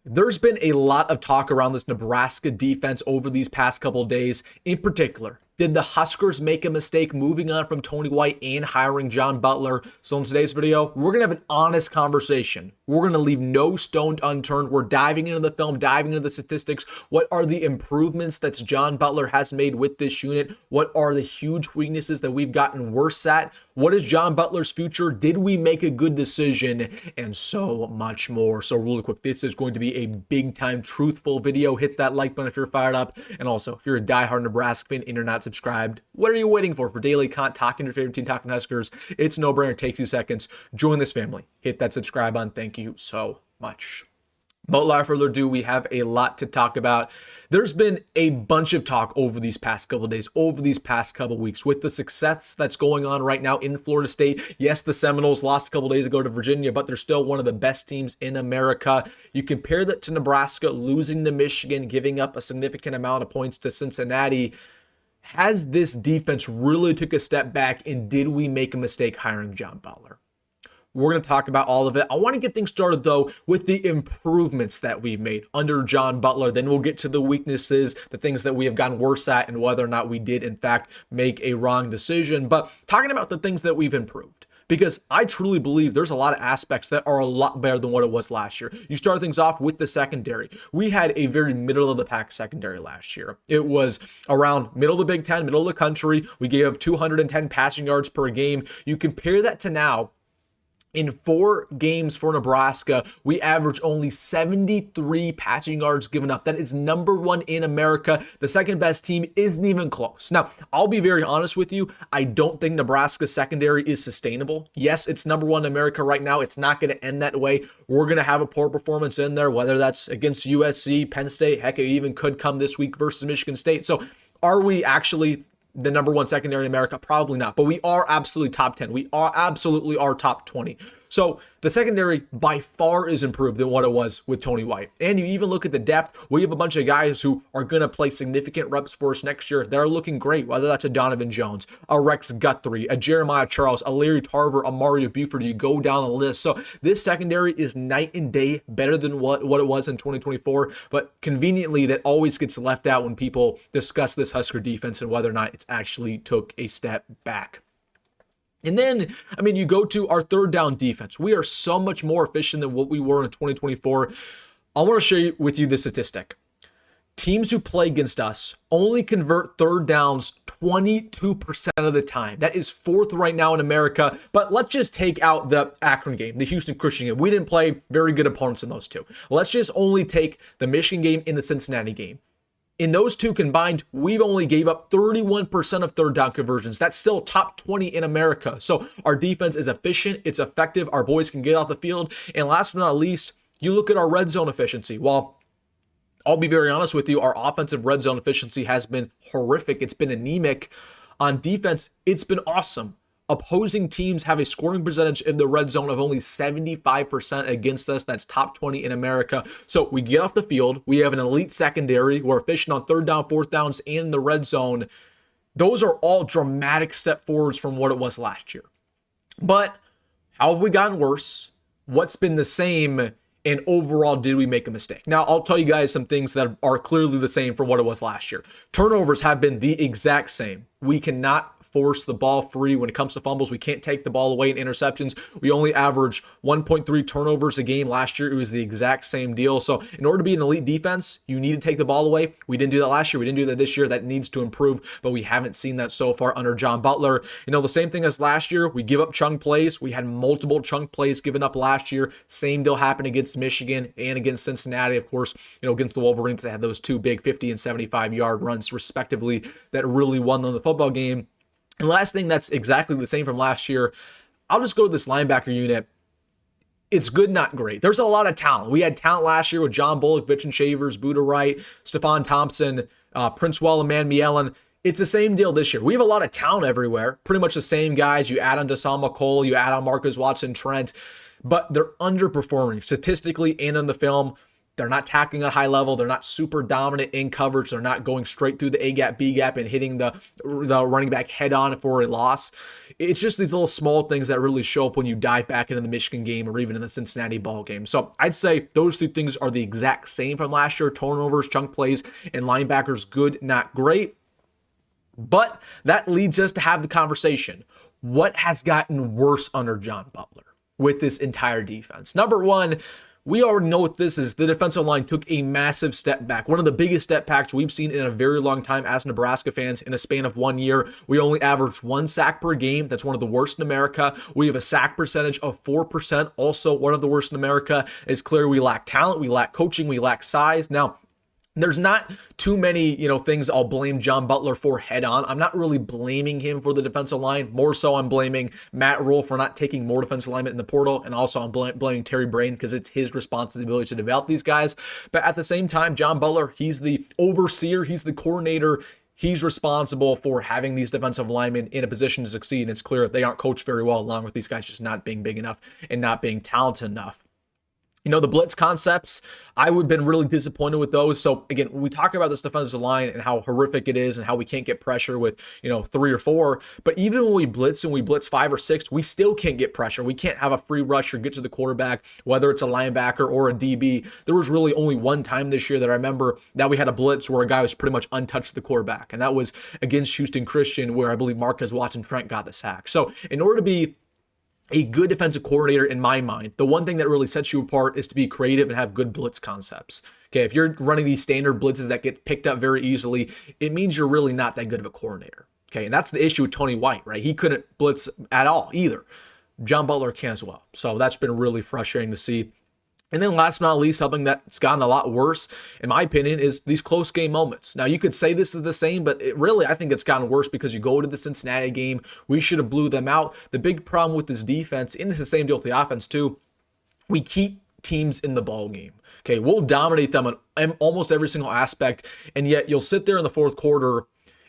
There's been a lot of talk around this Nebraska defense over these past couple of days. In particular, did the Huskers make a mistake moving on from Tony White and hiring John Butler? So in today's video, we're going to have an honest conversation. We're going to leave no stone unturned. We're diving into the film, diving into the statistics. What are the improvements that John Butler has made with this unit? What are the huge weaknesses that we've gotten worse at? What is John Butler's future? Did we make a good decision? And so much more. So really quick, this is going to be a big time truthful video. Hit that like button if you're fired up. And also, if you're a diehard Nebraska fan and you're not subscribed, what are you waiting for daily content, talking to your favorite team, talking Huskers? It's no brainer. Take 2 seconds. Join this family. Hit that subscribe button. Thank you so much. But without further ado, we have a lot to talk about. There's been a bunch of talk over these past couple of days, over these past couple of weeks, with the success that's going on right now in Florida State. Yes, the Seminoles lost a couple of days ago to Virginia, but they're still one of the best teams in America. You compare that to Nebraska losing to Michigan, giving up a significant amount of points to Cincinnati. Has this defense really took a step back, and did we make a mistake hiring John Butler? We're going to talk about all of it. I want to get things started, though, with the improvements that we've made under John Butler. Then we'll get to the weaknesses, the things that we have gotten worse at, and whether or not we did, in fact, make a wrong decision. But talking about the things that we've improved, because I truly believe there's a lot of aspects that are a lot better than what it was last year. You start things off with the secondary. We had a very middle-of-the-pack secondary last year. It was around middle of the Big Ten, middle of the country. We gave up 210 passing yards per game. You compare that to now, in 4 games for Nebraska, we average only 73 passing yards given up. That is number 1 in America. The second best team isn't even close. Now, I'll be very honest with you. I don't think Nebraska's secondary is sustainable. Yes, it's number 1 in America right now. It's not going to end that way. We're going to have a poor performance in there, whether that's against USC, Penn State. Heck, it even could come this week versus Michigan State. So are we actually the number 1 secondary in America? Probably not, but we are absolutely top 10. We are absolutely our top 20. So the secondary by far is improved than what it was with Tony White. And you even look at the depth. We have a bunch of guys who are going to play significant reps for us next year that are looking great, whether that's a Donovan Jones, a Rex Guthrie, a Jeremiah Charles, a Larry Tarver, a Mario Buford. You go down the list. So this secondary is night and day better than what it was in 2024. But conveniently, that always gets left out when people discuss this Husker defense and whether or not it's actually took a step back. And then, you go to our third down defense. We are so much more efficient than what we were in 2024. I want to share with you this statistic. Teams who play against us only convert third downs 22% of the time. That is 4th right now in America. But let's just take out the Akron game, the Houston Christian game. We didn't play very good opponents in those two. Let's just only take the Michigan game and the Cincinnati game. In those two combined, we've only gave up 31% of third down conversions. That's still top 20 in America. So our defense is efficient. It's effective. Our boys can get off the field. And last but not least, you look at our red zone efficiency. Well, I'll be very honest with you, our offensive red zone efficiency has been horrific. It's been anemic. On defense, it's been awesome. Opposing teams have a scoring percentage in the red zone of only 75% against us. That's top 20 in America. So we get off the field. We have an elite secondary. We're efficient on third down, fourth downs, and in the red zone. Those are all dramatic step forwards from what it was last year. But how have we gotten worse? What's been the same? And overall, did we make a mistake? Now, I'll tell you guys some things that are clearly the same from what it was last year. Turnovers have been the exact same. We cannot force the ball free when it comes to fumbles. We can't take the ball away in interceptions. We only average 1.3 turnovers a game. Last year, it was the exact same deal. So in order to be an elite defense, you need to take the ball away. We didn't do that last year. We didn't do that this year. That needs to improve, but we haven't seen that so far under John Butler. The same thing as last year. We give up chunk plays. We had multiple chunk plays given up last year. Same deal happened against Michigan and against Cincinnati. Of course, against the Wolverines, they had those 2 big 50 and 75-yard runs respectively that really won them the football game. And last thing that's exactly the same from last year, I'll just go to this linebacker unit. It's good, not great. There's a lot of talent. We had talent last year with John Bullock, Vitchin Shavers, Buda Wright, Stephon Thompson, Prince Wellerman, Mielen. It's the same deal this year. We have a lot of talent everywhere. Pretty much the same guys. You add on Deshaun McCole, you add on Marcus Watson, Trent, but they're underperforming statistically and in the film. They're not tackling at high level. They're not super dominant in coverage. They're not going straight through the A gap, B gap, and hitting the running back head on for a loss. It's just these little small things that really show up when you dive back into the Michigan game or even in the Cincinnati ball game. So I'd say those two things are the exact same from last year. Turnovers, chunk plays, and linebackers, good, not great. But that leads us to have the conversation. What has gotten worse under John Butler with this entire defense? Number one, we already know what this is. The defensive line took a massive step back. One of the biggest step backs we've seen in a very long time as Nebraska fans in a span of 1 year. We only averaged 1 sack per game. That's one of the worst in America. We have a sack percentage of 4%, also one of the worst in America. It's clear we lack talent, we lack coaching, we lack size. Now, there's not too many, things I'll blame John Butler for head on. I'm not really blaming him for the defensive line. More so, I'm blaming Matt Rule for not taking more defensive linemen in the portal. And also, I'm blaming Terry Brain because it's his responsibility to develop these guys. But at the same time, John Butler, he's the overseer. He's the coordinator. He's responsible for having these defensive linemen in a position to succeed. And it's clear they aren't coached very well, along with these guys just not being big enough and not being talented enough. The blitz concepts, I would have been really disappointed with those. So again, when we talk about this defensive line and how horrific it is and how we can't get pressure with, 3 or 4, but even when we blitz and we blitz 5 or 6, we still can't get pressure. We can't have a free rush or get to the quarterback, whether it's a linebacker or a DB. There was really only one time this year that I remember that we had a blitz where a guy was pretty much untouched to the quarterback. And that was against Houston Christian, where I believe Marquez Watson Trent got the sack. So in order to be a good defensive coordinator, in my mind, the one thing that really sets you apart is to be creative and have good blitz concepts. Okay, if you're running these standard blitzes that get picked up very easily, it means you're really not that good of a coordinator. Okay, and that's the issue with Tony White, right? He couldn't blitz at all either. John Butler can as well. So that's been really frustrating to see. And then last but not least, something that's gotten a lot worse, in my opinion, is these close game moments. Now, you could say this is the same, but I think it's gotten worse because you go to the Cincinnati game, we should have blew them out. The big problem with this defense, and it's the same deal with the offense too, we keep teams in the ball game. Okay, we'll dominate them on almost every single aspect, and yet you'll sit there in the fourth quarter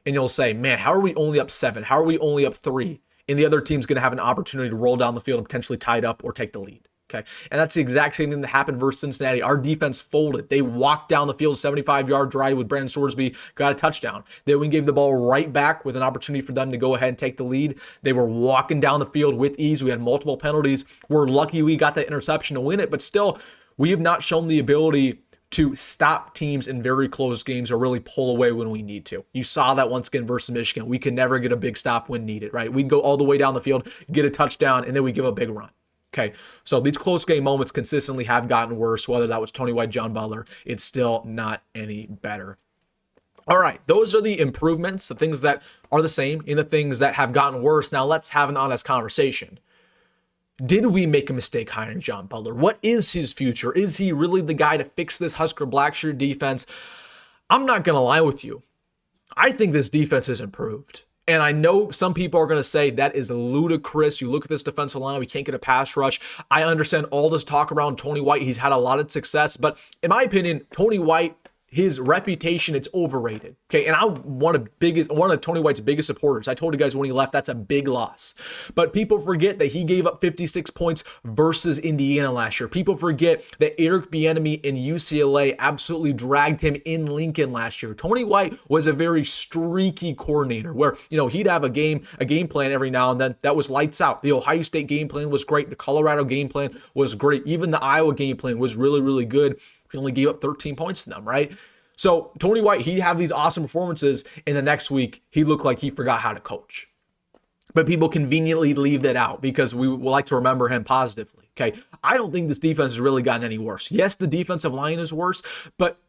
and you'll say, man, how are we only up 7? How are we only up 3? And the other team's going to have an opportunity to roll down the field and potentially tie it up or take the lead. Okay, and that's the exact same thing that happened versus Cincinnati. Our defense folded. They walked down the field 75-yard drive with Brandon Sorsby, got a touchdown. Then we gave the ball right back with an opportunity for them to go ahead and take the lead. They were walking down the field with ease. We had multiple penalties. We're lucky we got that interception to win it, but still, we have not shown the ability to stop teams in very close games or really pull away when we need to. You saw that once again versus Michigan. We can never get a big stop when needed, right? We'd go all the way down the field, get a touchdown, and then we give a big run. Okay, so these close game moments consistently have gotten worse, whether that was Tony White, John Butler, it's still not any better. All right, those are the improvements, the things that are the same and the things that have gotten worse. Now let's have an honest conversation. Did we make a mistake hiring John Butler? What is his future? Is he really the guy to fix this Husker Blackshirt defense? I'm not going to lie with you. I think this defense has improved. And I know some people are going to say that is ludicrous. You look at this defensive line, we can't get a pass rush. I understand all this talk around Tony White. He's had a lot of success. But in my opinion, Tony White, his reputation, it's overrated. Okay, and I'm one of Tony White's biggest supporters. I told you guys when he left, that's a big loss. But people forget that he gave up 56 points versus Indiana last year. People forget that Eric Bieniemy in UCLA absolutely dragged him in Lincoln last year. Tony White was a very streaky coordinator where, he'd have a game plan every now and then that was lights out. The Ohio State game plan was great. The Colorado game plan was great. Even the Iowa game plan was really, really good. He only gave up 13 points to them, right? So Tony White, he'd have these awesome performances, and the next week, he looked like he forgot how to coach. But people conveniently leave that out because we like to remember him positively, okay? I don't think this defense has really gotten any worse. Yes, the defensive line is worse, but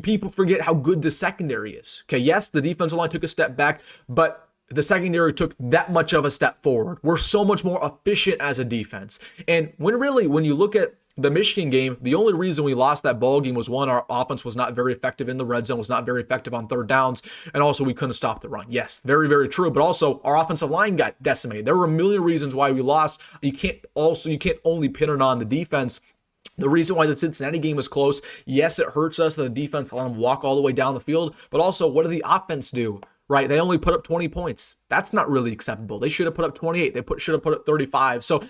people forget how good the secondary is, okay? Yes, the defensive line took a step back, but the secondary took that much of a step forward. We're so much more efficient as a defense. And when you look at the Michigan game, the only reason we lost that ball game was one, our offense was not very effective in the red zone, was not very effective on third downs, and also we couldn't stop the run. Yes, very, very true, but also our offensive line got decimated. There were a million reasons why we lost. You can't only pin it on the defense. The reason why the Cincinnati game was close, yes, it hurts us that the defense let them walk all the way down the field, but also what did the offense do? Right, they only put up 20 points. That's not really acceptable. They should have put up 28. They should have put up 35. So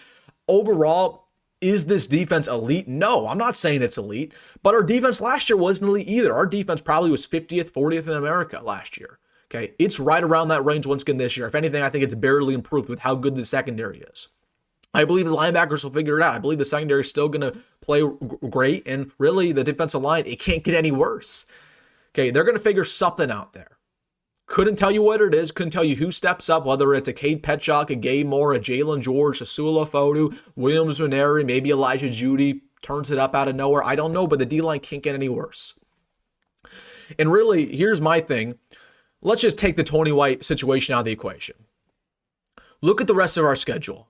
overall, Is this defense elite? No, I'm not saying it's elite, but our defense last year wasn't elite either. Our defense probably was 50th, 40th in America last year. Okay, it's right around that range once again this year. If anything, I think it's barely improved with how good the secondary is. I believe the linebackers will figure it out. I believe the secondary is still going to play great, and really the defensive line, it can't get any worse. Okay, they're going to figure something out there. Couldn't tell you what it is. Couldn't tell you who steps up, whether it's a Cade Petchak, a Gabe Moore, a Jalen George, a Sula Fodu, Williams Nwaneri, maybe Elijah Judy turns it up out of nowhere. I don't know, but the D-line can't get any worse. And really, here's my thing. Let's just take the Tony White situation out of the equation. Look at the rest of our schedule.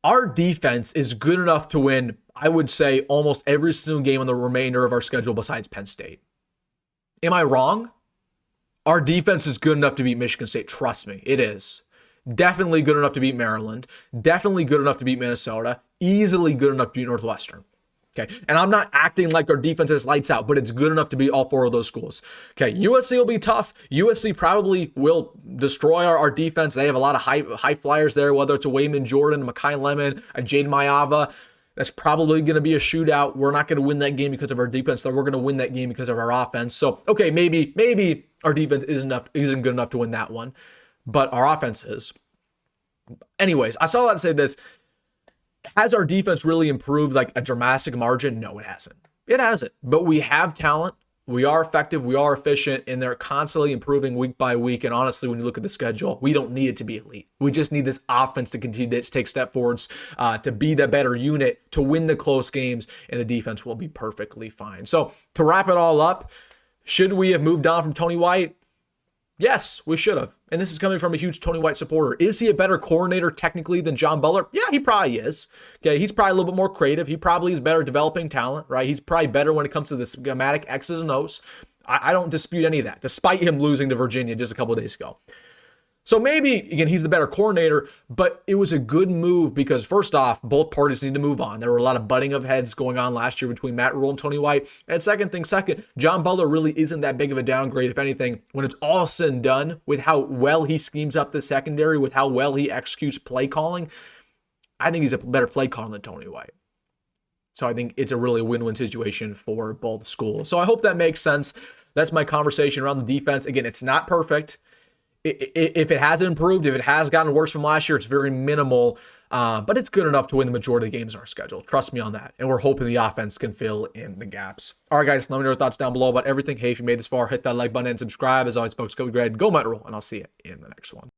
Our defense is good enough to win, I would say, almost every single game on the remainder of our schedule besides Penn State. Am I wrong? Our defense is good enough to beat Michigan State. Trust me, it is. Definitely good enough to beat Maryland. Definitely good enough to beat Minnesota. Easily good enough to beat Northwestern. Okay, and I'm not acting like our defense is lights out, but it's good enough to beat all four of those schools. Okay, USC will be tough. USC probably will destroy our defense. They have a lot of high flyers there, whether it's a Wayman Jordan, Mekhi Lemon, a Jaden Maiava. That's probably going to be a shootout. We're not going to win that game because of our defense, though. We're going to win that game because of our offense. So, okay, maybe our defense isn't good enough to win that one, but our offense is. Anyways, I saw that to say this. Has our defense really improved like a dramatic margin? No, it hasn't. It hasn't. But we have talent. We are effective. We are efficient. And they're constantly improving week by week. And honestly, when you look at the schedule, we don't need it to be elite. We just need this offense to continue to take step forwards, to be the better unit, to win the close games. And the defense will be perfectly fine. So to wrap it all up, should we have moved on from Tony White? Yes, we should have. And this is coming from a huge Tony White supporter. Is he a better coordinator technically than John Butler? Yeah, he probably is. Okay, he's probably a little bit more creative. He probably is better developing talent, right? He's probably better when it comes to the schematic X's and O's. I don't dispute any of that, despite him losing to Virginia just a couple of days ago. So maybe, again, he's the better coordinator, but it was a good move because, first off, both parties need to move on. There were a lot of butting of heads going on last year between Matt Rhule and Tony White. And second, John Butler really isn't that big of a downgrade, if anything, when it's all said and done with how well he schemes up the secondary, with how well he executes play calling. I think he's a better play caller than Tony White. So I think it's a really win-win situation for both schools. So I hope that makes sense. That's my conversation around the defense. Again, it's not perfect. If it has improved, if it has gotten worse from last year, it's very minimal, but it's good enough to win the majority of the games in our schedule. Trust me on that. And we're hoping the offense can fill in the gaps. All right, guys, let me know your thoughts down below about everything. Hey, if you made this far, hit that like button and subscribe. As always, folks, go be great, go Matt Rhule, and I'll see you in the next one.